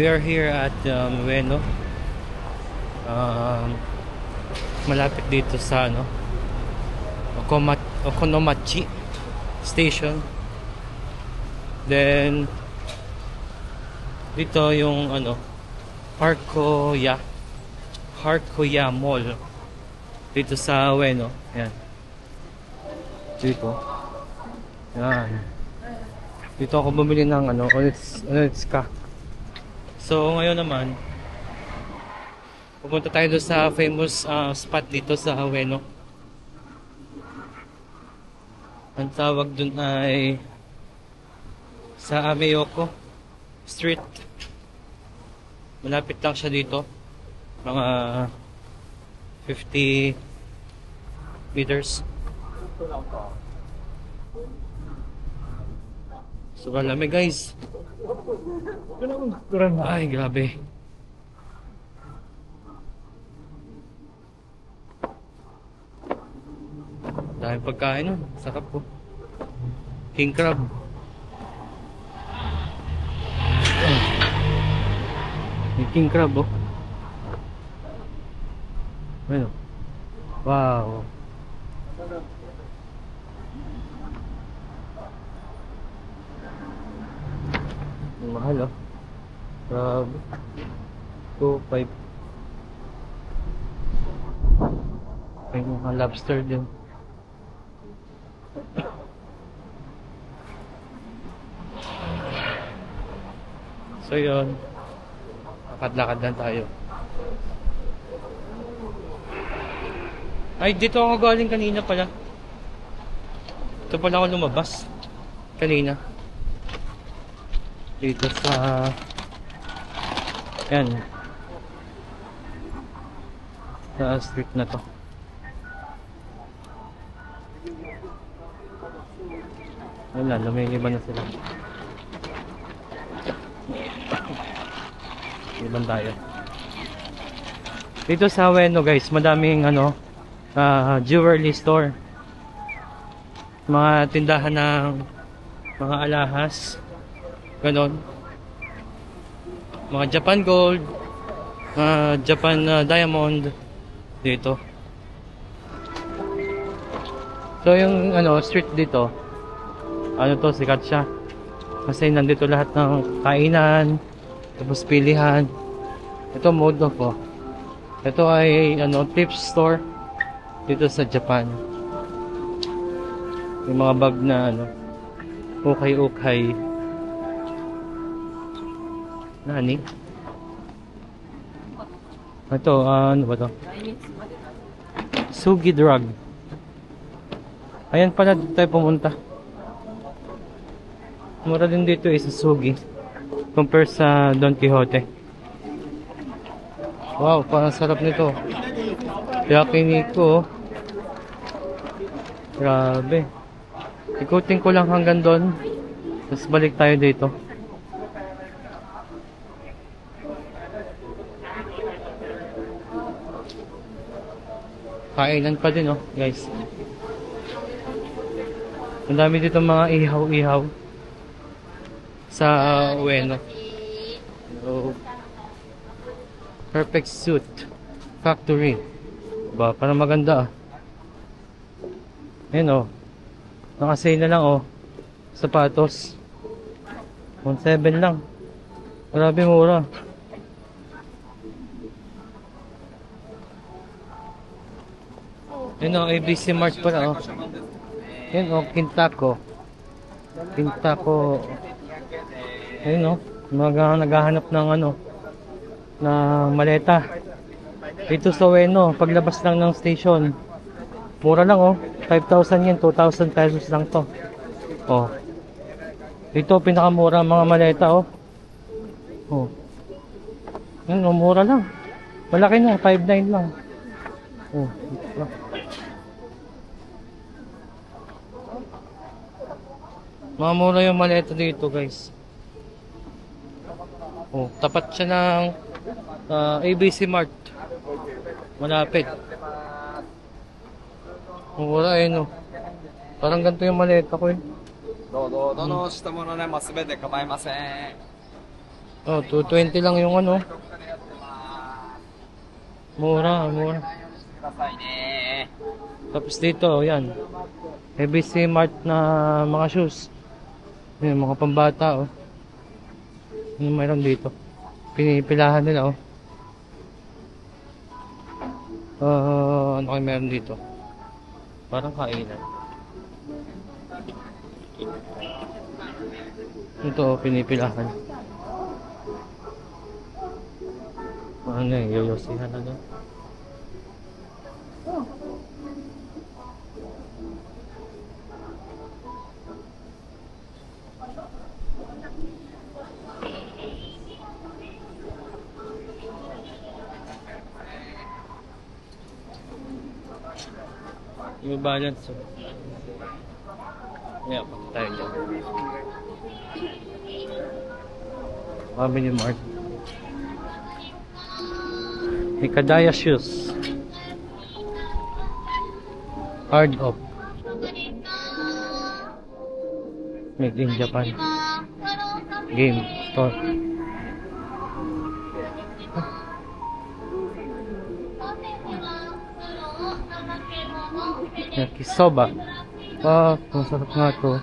We are here at Ueno. Malapit dito sa Okonomachi Station. Then dito yung Harkoya Mall dito sa Ueno. Yan. Dito. Yan. Dito ako bumili ng Onitsuka. So ngayon naman pupunta tayo doon sa famous spot dito sa Ueno. Ang tawag doon ay sa Ameyoko Street. Malapit lang siya dito. Mga 50 meters. Sobrang lamig guys. Ay grabe. Daming pagkain nun. Sarap po. King crab. May king crab oh. Ano? Wow. Mahal oh. Grabe. 2.5. May mga lobster din. So yun, lakad-lakad lang tayo. Ay, dito ako galing kanina pala. Ito pala ako lumabas kanina. Dito sa yan sa street na to. Wala, lumiiba na sila. Iban tayo. Dito sa Ueno guys, madaming jewelry store. Mga tindahan ng mga alahas. Ganon. Mga Japan Gold, Japan Diamond dito. So yung street dito, sikat siya. Kasi nandito lahat ng kainan, tapos pilihan. Ito mode of oh. Ito ay thrift store dito sa Japan. Yung mga bag na ukay-ukay. Nani? Ito, ano ba to? Sugi Drug. Ayan pala dito tayo pumunta. Mura din dito sa Sugi compare sa Don Quixote. Wow, parang sarap nito. Yakiniku. Grabe. Ikutin ko lang hanggang doon. Tapos balik tayo dito. Kainan pa din guys. Ang dami dito mga ihaw-ihaw sa Ueno. So, Perfect Suit Factory. Ba, parang maganda Ayan naka-sale na lang sapatos 1.7 lang. Grabe mura. Ayan ABC Mart pala Ayan Kintako. Ayun naghahanap ng na maleta dito sa Ueno. Paglabas lang ng station, mura lang 5,000 yen, 2,000 pesos lang to. Dito pinakamura mga maleta Ayun mura lang. Malaki na, 5,900 lang. Mga mura yung maleta dito guys. Tapat siya ng ABC Mart. Malapit. Mura Parang ganito yung maleta ko Oh, 220 lang yung ano. Mura, mura. Tapos dito, yan. ABC Mart na mga shoes. Yan, mga pambata, oh. Ano mayroon dito? Pinipilahan nila, oh. Ano kayo meron dito? Parang kainan. Ito, oh, pinipilahan. Ano eh, yoyosihan na doon. Yung balance, oh. Yeah, punta tayo dyan. Family Mart. Hikadaya shoes. Hard up. Made in Japan. Game store. Yakisoba. Ah, masarap nga to.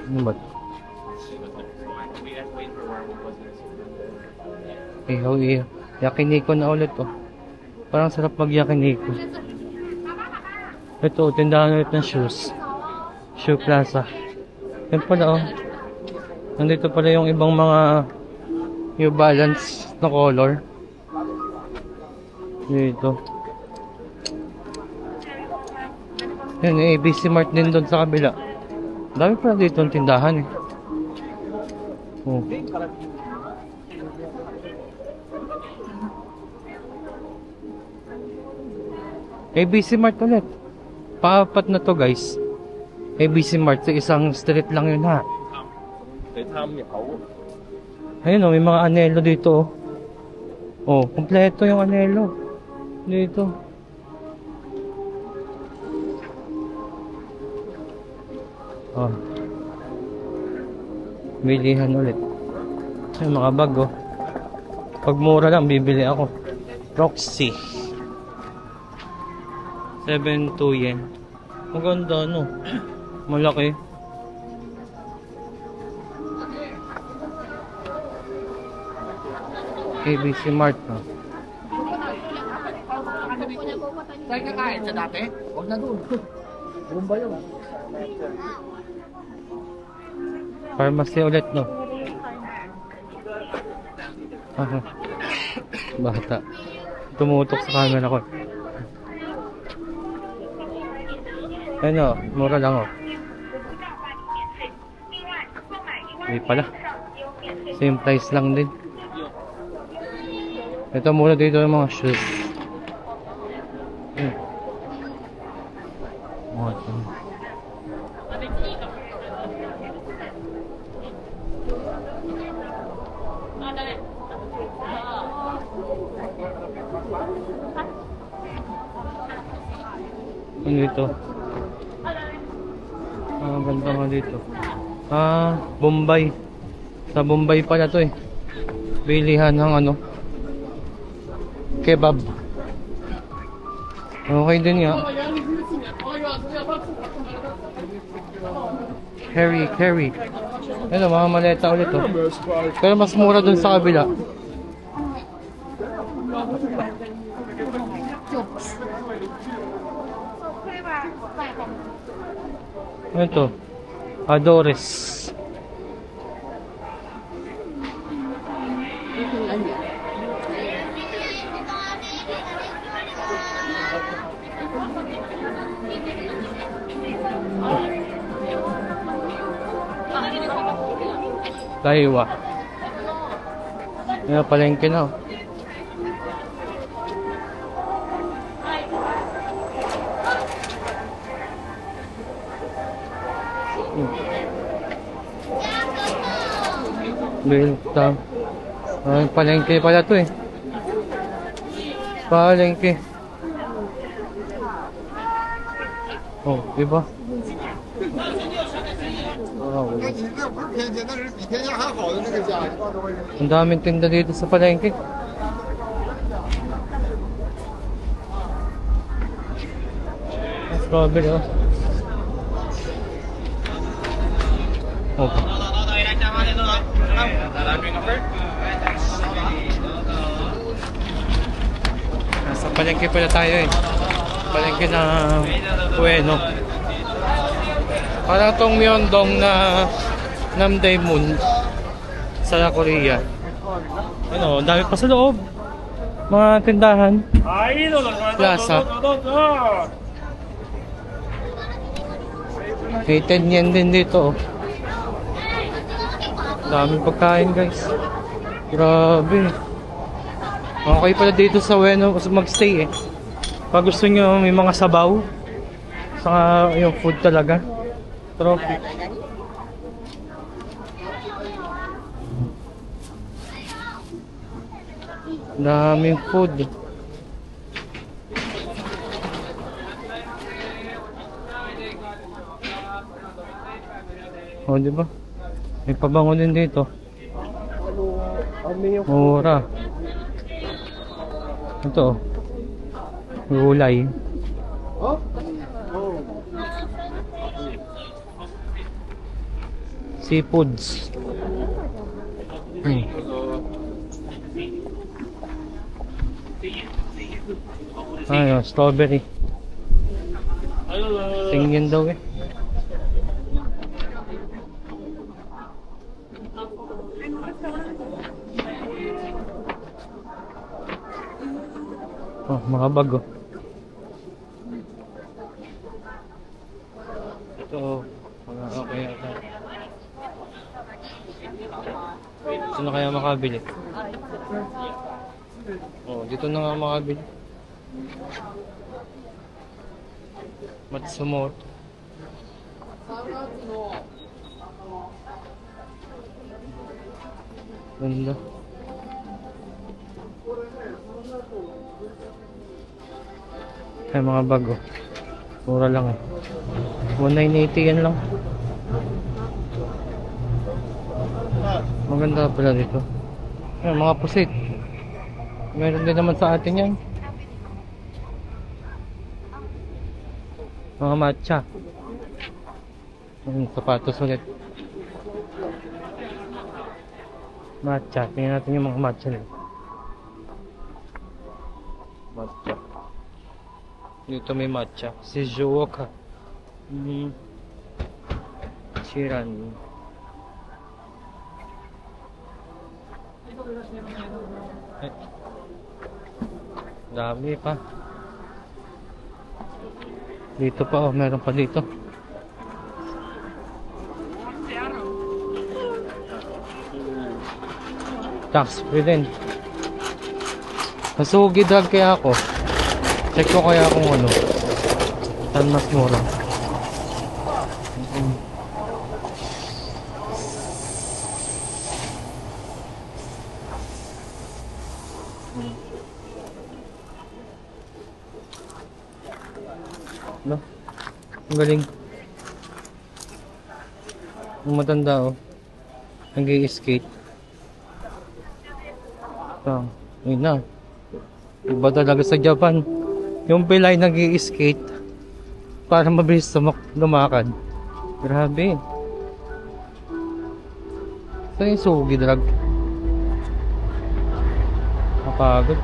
Ano ba? Ihaw. Yakiniko na ulit, oh. Parang sarap mag yakiniko. Ito, tindahan ulit ng shoes. Shoe Plaza. Yan pala, oh. Nandito pala yung ibang mga New Balance na color. Dito. Yan, ABC Mart din doon sa kabila. Dami pala dito ang tindahan, eh. Oh. ABC Mart ulit. Paapat na to, guys. ABC Mart. Sa isang street lang yun, ha. Ayun, oh, may mga anelo dito, oh. Oh, kompleto yung anelo dito. Oh. Bilihan ulit. Ay, mga bag, oh. Pag mura lang, bibili ako. Roxy. 7.2 yen. Maganda, no? Malaki. ABC Mart, no? Saan kakain sa dati? Huwag na doon. Bumba yun. Pharmacy ulit, no? Aha. Bata. Tumutok sa camera ko. Ano, mura lang, oh. Hindi pala. Same price lang din. Ito muna dito yung mga shoes. Ano dito? Ganda nga dito. Bombay. Sa Bombay pala to, eh. Bilihan ng ano, kebab. Okay din nga. Curry. Ano, mga maleta ulit, oh. Pero mas mura dun sa kabila. Ano to? Adores. Daiwa. Yan, palengke na, oh. Belta. Palengke pala to, eh. Palengke. Oh, diba? Wow. 那你那不是天价，那是比天价还好的那个价，1万多块钱。 Ang daming tinda dito sa palengke. Strawberry, oh. Oh. Nasa palengke pala tayo eh. Palengke na Ueno. Parang tong Myeongdong na Namdaemun sa Korea. Ano, dami pa sa loob. Mga tindahan. Plaza. May 10 yen din dito. Oh. Daming pagkain guys. Grabe. Okay pala dito sa Ueno magstay eh. Pag gusto nyo may mga sabaw. Saka yung food talaga. Trophy. Daming food. Oh, di ba? May pabango din dito. Mura. Ito. Gulay. Seafoods. Ayun, strawberry. Tingin daw eh. Oh, mga bago. Ito, mga okay ata. Sino kaya makabili? Oh, dito na nga makabili. Matsumoto. Ganda. Ay, mga bago. Mura lang eh. 1980 yan lang. Maganda pala dito. Ay, mga pusit. Meron din naman sa atin yan. Mga matcha. Sapatos ulit. Matcha. Tingnan natin yung mga matcha nila. Matcha. Dito may matcha. Shizuoka. Chiran. Ay. Dami pa. Dito pa oh, meron pa dito. Tax free din. Masugi drug kaya ako. Check ko kaya kung ano. Saan mas mura. No? Ang galing. Ang matanda oh. Nag-i-skate. So, yun na. Iba talaga sa Japan. Yung Pilay nag-i-skate para mabilis lumakad. Grabe. So yung sugi drag. Kapagod.